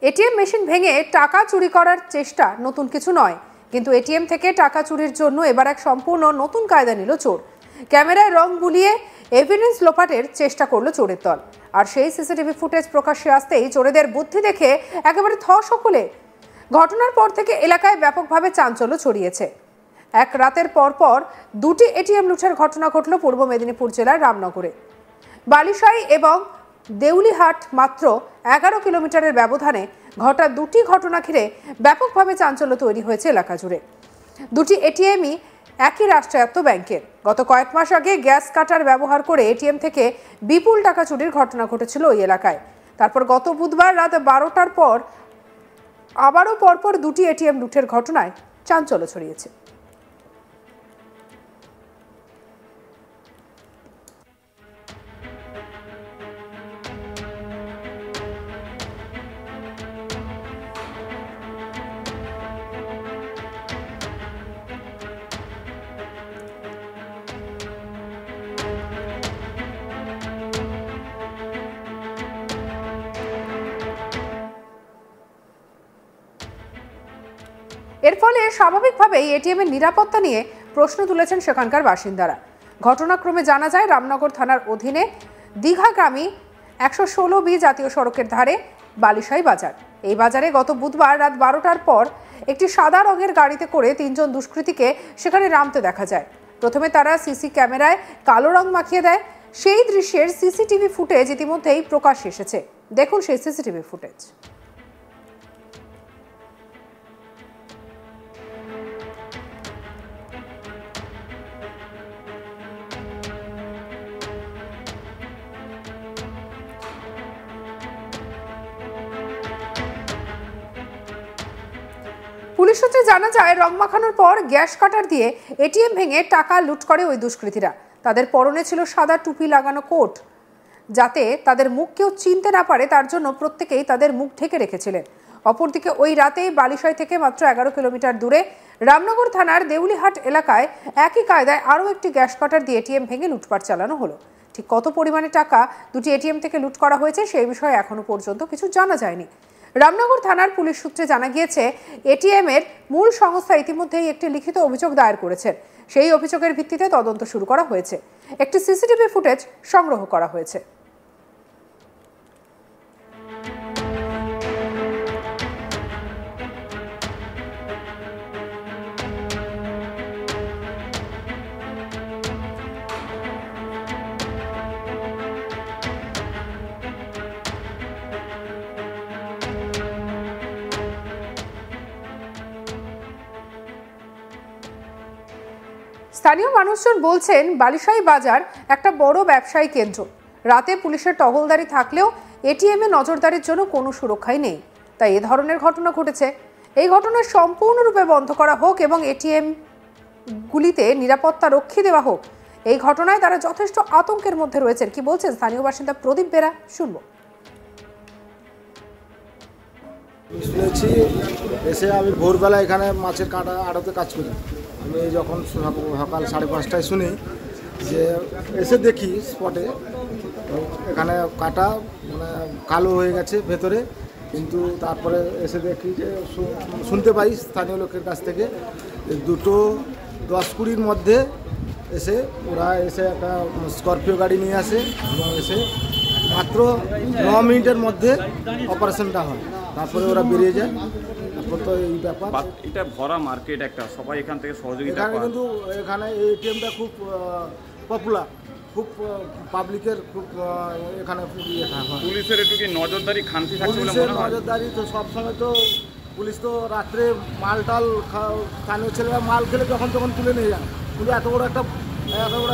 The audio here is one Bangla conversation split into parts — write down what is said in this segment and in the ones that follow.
এটিএম মেশিন ভেঙে টাকা চুরি করার চেষ্টা নতুন কিছু নয়, কিন্তু এটিএম থেকে টাকা চুরির জন্য এবার এক সম্পূর্ণ নতুন কায়দা নিল চোর। ক্যামেরায় রং বুলিয়ে এভিডেন্স লোপাটের চেষ্টা করলো চোরের দল। আর সেই সিসিটিভি ফুটেজ প্রকাশ্যে আসতেই চোরেদের বুদ্ধি দেখে একেবারে থ সকলে। ঘটনার পর থেকে এলাকায় ব্যাপকভাবে চাঞ্চল্য ছড়িয়েছে। এক রাতের পর দুটি এটিএম লুটের ঘটনা ঘটল পূর্ব মেদিনীপুর জেলার রামনগরে। বালিশাই এবং দেউলিহাট মাত্র 11 কিলোমিটারের ব্যবধানে ঘটা দুটি ঘটনা ঘিরে ব্যাপকভাবে চাঞ্চল্য তৈরি হয়েছে এলাকা জুড়ে। দুটি এটিএমই একই রাষ্ট্রায়ত্ত ব্যাংকের। গত কয়েক মাস আগে গ্যাস কাটার ব্যবহার করে এটিএম থেকে বিপুল টাকা চুরির ঘটনা ঘটেছিল ওই এলাকায়। তারপর গত বুধবার রাত 12টার পর আবারও পরপর দুটি এটিএম লুটের ঘটনায় চাঞ্চল্য ছড়িয়েছে। এর ফলে স্বাভাবিকভাবেই এটিএমের নিরাপত্তা নিয়ে প্রশ্ন তুলেছেন সেখানকার বাসিন্দারা। ঘটনাক্রমে জানা যায়, রামনগর থানার অধীনে দীঘাগামী 116B জাতীয় সড়কের ধারে বালিশাই বাজার। এই বাজারে গত বুধবার রাত 12টার পর একটি সাদা রঙের গাড়িতে করে 3 জন দুষ্কৃতীকে সেখানে নামতে দেখা যায়। প্রথমে তারা সিসি ক্যামেরায় কালো রং মাখিয়ে দেয়। সেই দৃশ্যের সিসিটিভি ফুটেজ ইতিমধ্যেই প্রকাশ্যে এসেছে। দেখুন সেই সিসিটিভি ফুটেজ। পুলিশ সূত্রে জানা যায়, রং মাখানোর পর গ্যাস কাটার দিয়ে এটিএম ভেঙে টাকা লুট করে ওই দুষ্কৃতীরা। তাদের পরনে ছিল সাদা টুপি লাগানো কোট, যাতে তাদের মুখ কেউ চিনতে না পারে, তার জন্য প্রত্যেকেই তাদের মুখ ঢেকে রেখেছিলেন। অপরদিকে ওই রাতেই বালিশাই থেকে মাত্র 11 কিলোমিটার দূরে রামনগর থানার দেউলিহাট এলাকায় একই কায়দায় আরও একটি গ্যাস কাটার দিয়ে এটিএম ভেঙে লুটপাট চালানো হলো। ঠিক কত পরিমাণে টাকা দুটি এটিএম থেকে লুট করা হয়েছে সেই বিষয়ে এখনো পর্যন্ত কিছু জানা যায়নি। রামনগর থানার পুলিশ সূত্রে জানা গিয়েছে, এটিএম এর মূল সংস্থা ইতিমধ্যেই একটি লিখিত অভিযোগ দায়ের করেছেন। সেই অভিযোগের ভিত্তিতে তদন্ত শুরু করা হয়েছে। একটি সিসিটিভি ফুটেজ সংগ্রহ করা হয়েছে। স্থানীয় মানুষজন বলছেন, বালিশাই বাজার একটা বড় ব্যবসায়ী কেন্দ্র। রাতে পুলিশের টহলদারি থাকলেও এটিএমে নজরদারির জন্য কোনো সুরক্ষাই নেই। তাই এ ধরনের ঘটনা ঘটেছে। এই ঘটনা সম্পূর্ণরূপে বন্ধ করা হোক এবং এটিএম গুলিতে নিরাপত্তা রক্ষী দেওয়া হোক। এই ঘটনায় তারা যথেষ্ট আতঙ্কের মধ্যে রয়েছেন। কি বলছেন স্থানীয় বাসিন্দা প্রদীপ বেরা, শুনবো। শুনেছি এসে আমি ভোরবেলা এখানে মাছের কাঁটা আড়তে কাজ করি। আমি যখন সকাল 5:30টায় শুনি যে এসে দেখি স্পটে এখানে কাটা মানে কালো হয়ে গেছে ভেতরে, কিন্তু তারপরে এসে দেখি যে শুনতে পাই স্থানীয় লোকের কাছ থেকে দুটো 10-20-র মধ্যে এসে ওরা এসে একটা স্করপিও গাড়ি নিয়ে আসে এবং এসে মাত্র 9 মিনিটের মধ্যে অপারেশনটা হয়। তারপরে ওরা বেরিয়ে যায়। তারপর তো এই ব্যাপার, এটা ভরা মার্কেট একটা, সবাই এখান থেকে সহযোগিতা করে। কিন্তু এখানে এই এটিএমটা খুব পপুলার, খুব পাবলিকের খুব এখানে পুলিশের একটু কি নজরদারি খামতি থাকছে বলে মনে হয়? নজরদারি তো সবসময় তো পুলিশ তো রাত্রে মাল টাল স্থানীয় ছেলেরা মাল খেলে যখন তখন তুলে নিয়ে যায়, কিন্তু এত বড়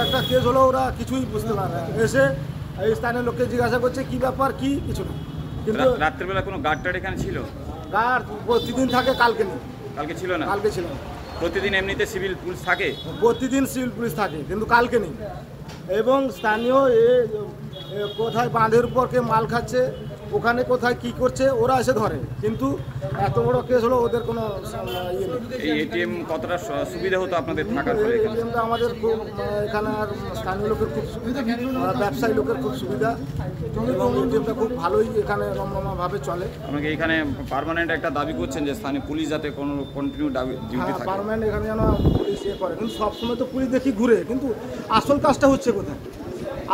একটা কেস হলো ওরা কিছুই বুঝতে পারে না। এসে এই স্থানীয় লোককে জিজ্ঞাসা করছে কি ব্যাপার কি, কিছু না। কিন্তু রাত্রেবেলা কোনো গার্ড এখানে ছিল? গার্ড প্রতিদিন থাকে, কালকে নেই। কালকে ছিল না? কালকে ছিল। প্রতিদিন এমনিতে সিভিল পুলিশ থাকে? প্রতিদিন সিভিল পুলিশ থাকে, কিন্তু কালকে নেই। এবং স্থানীয় কোথায় বাঁধের উপর কে মাল খাচ্ছে ওখানে কোথায় কি করছে ওরা এসে ধরে, কিন্তু এত বড় কেস হলো ওদের কোনো ইয়ে নেই। এই এটিএম কতটা সুবিধা হতো আপনাদের থাকার ফলে এখানে? এটিএমটা আমাদের খুব এখানে আর স্থানীয় লোকের খুব সুবিধা, ব্যবসায়ী লোকের খুব সুবিধা, এবং এটিএমটা খুব ভালোই এখানে রমরমাভাবে চলে। আপনাকে এখানে পার্মানেন্ট একটা দাবি করছেন যে স্থানীয় পুলিশ যাতে কোনো কন্টিনিউ ডিউটি হ্যাঁ, থাকে। পার্মানেন্ট এখানে যেন পুলিশ ইয়ে করে, কিন্তু সবসময় তো পুলিশ দেখি ঘুরে, কিন্তু আসল কাজটা হচ্ছে কোথায়?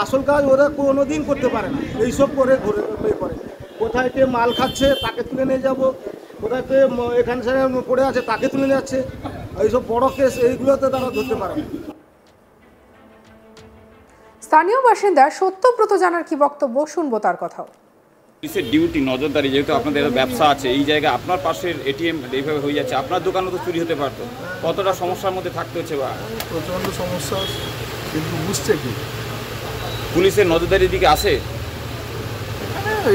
আসল কাজ ওরা কোনো দিন করতে পারে না, এইসব করে ঘুরে করে। কোথায় কে মাল খাচ্ছে তাকে তুলে নিয়ে যাব, কোথায় কে এখানে পড়ে আছে তাকে তুলে নিয়ে যাচ্ছে, এইসব বড় কেস এইগুলোতে তারা ধরতে পারে না। স্থানীয় বাসিন্দা সত্যব্রত জানার কি বক্তব্য, শুনবো তার কথাও। পুলিশের ডিউটি নজরদারি, যেহেতু আপনাদের ব্যবসা আছে, এই জায়গায় আপনার পাশের এটিএম এইভাবে হয়ে যাচ্ছে, আপনার দোকানও তো চুরি হতে পারতো, কতটা সমস্যার মধ্যে থাকতে হচ্ছে? বা প্রচণ্ড সমস্যা, কিন্তু বুঝছে কি পুলিশের নজরদারির দিকে আসে?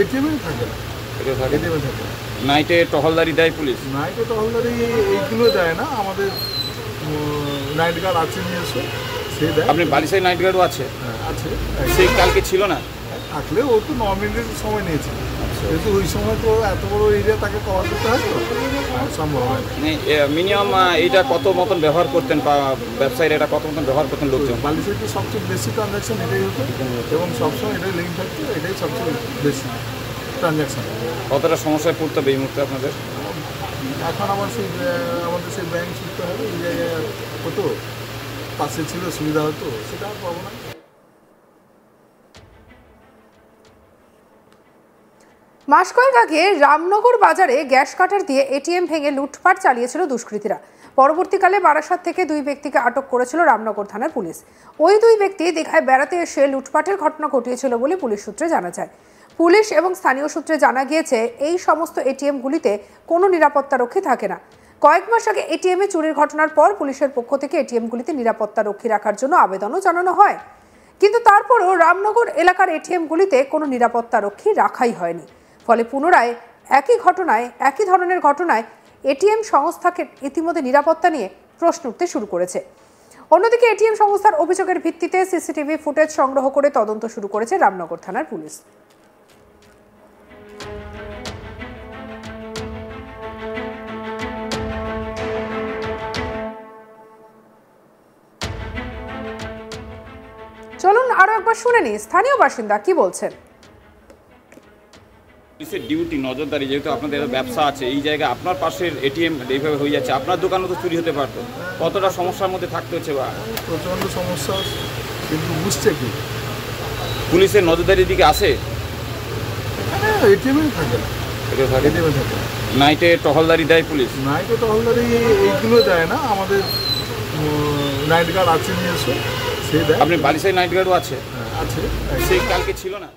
এটিএমে থাকে না, এটিএমে থাকে না। নাইটে টহলদারি দেয় পুলিশ? নাইটে টহলদারি এইগুলো দেয় না, আমাদের নাইট গার্ড আছে নিয়ে এসে সে দেয়। আপনি বালিশাই নাইট গার্ডও আছে? হ্যাঁ, আছে। সেই কালকে ছিল না? থাকলে ও তো 9 মিনিটের সময় নিয়েছে, কিন্তু ওই সময় তো এত বড় এরিয়া তাকে কভার করতে হয়, তো সম্ভব হয় না। মিনিমাম এইটা কত মতন ব্যবহার করতেন, বা ব্যবসায়ীরা এটা কত মতন ব্যবহার করতেন লোকজন? বালিশাইতে সবচেয়ে বেশি ট্রানজ্যাকশন এটাই হতো, এবং সবসময় এটাই লিঙ্ক থাকতো, এটাই সবচেয়ে বেশি ট্রানজ্যাকশন। কতটা সমস্যায় পড়তে হবে এই মুহূর্তে আপনাদের? এখন আমার আমাদের সেই ব্যাংক ছুটতে হবে, এই জায়গায় হতো পাশে ছিল, সুবিধা হতো, সেটা আর পাবো না। মাস কয়েক আগে রামনগর বাজারে গ্যাস কাটার দিয়ে এটিএম ভেঙে লুটপাট চালিয়েছিল দুষ্কৃতীরা। পরবর্তীকালে বারাসাত থেকে 2 ব্যক্তিকে আটক করেছিল রামনগর থানার পুলিশ। ওই 2 ব্যক্তি দীঘায় বেড়াতে এসে লুটপাটের ঘটনা ঘটিয়েছিল বলে পুলিশ সূত্রে জানা যায়। পুলিশ এবং স্থানীয় সূত্রে জানা গিয়েছে, এই সমস্ত এটিএমগুলিতে কোনো নিরাপত্তারক্ষী থাকে না। কয়েক মাস আগে এটিএমে চুরির ঘটনার পর পুলিশের পক্ষ থেকে এটিএমগুলিতে নিরাপত্তারক্ষী রাখার জন্য আবেদনও জানানো হয়, কিন্তু তারপরও রামনগর এলাকার এটিএমগুলিতে কোনো নিরাপত্তারক্ষী রাখাই হয়নি। ফলে পুনরায় একই ধরনের ঘটনায় এটিএম সংস্থাকে ইতিমধ্যে নিরাপত্তা নিয়ে প্রশ্ন উঠতে শুরু করেছে। অন্যদিকে এটিএম সংস্থার অভিযোগের ভিত্তিতে সিসিটিভি ফুটেজ সংগ্রহ করে তদন্ত শুরু করেছে রামনগর থানার পুলিশ। চলুন আরো একবার শুনে নিই স্থানীয় বাসিন্দা কি বলছেন। পুলিশের ডিউটি নজরদারি, যেহেতু আপনাদের ব্যবসা আছে, এই জায়গায় আপনার পাশের এটিএম এইভাবে হয়ে যাচ্ছে, আপনার দোকানও তো চুরি হতে পারতো, কতটা সমস্যার মধ্যে থাকতে হচ্ছে? বা প্রচণ্ড সমস্যা, কিন্তু বুঝছে কি পুলিশের নজরদারির দিকে আসে? এটিএমে থাকে না, এটিএমে থাকে না। নাইটে টহলদারি দেয় পুলিশ? নাইটে টহলদারি এইগুলো দেয় না, আমাদের নাইট গার্ড আছে নিয়ে এসে সে দেয়। আপনি বালিশাই নাইট গার্ডও আছে? হ্যাঁ, আছে। সেই কালকে ছিল না?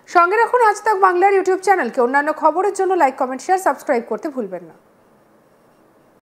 সঙ্গে রাখুন আজ তাক বাংলার ইউটিউব চ্যানেলকে। অন্যান্য খবরের জন্য লাইক, কমেন্ট, শেয়ার, সাবস্ক্রাইব করতে ভুলবেন না।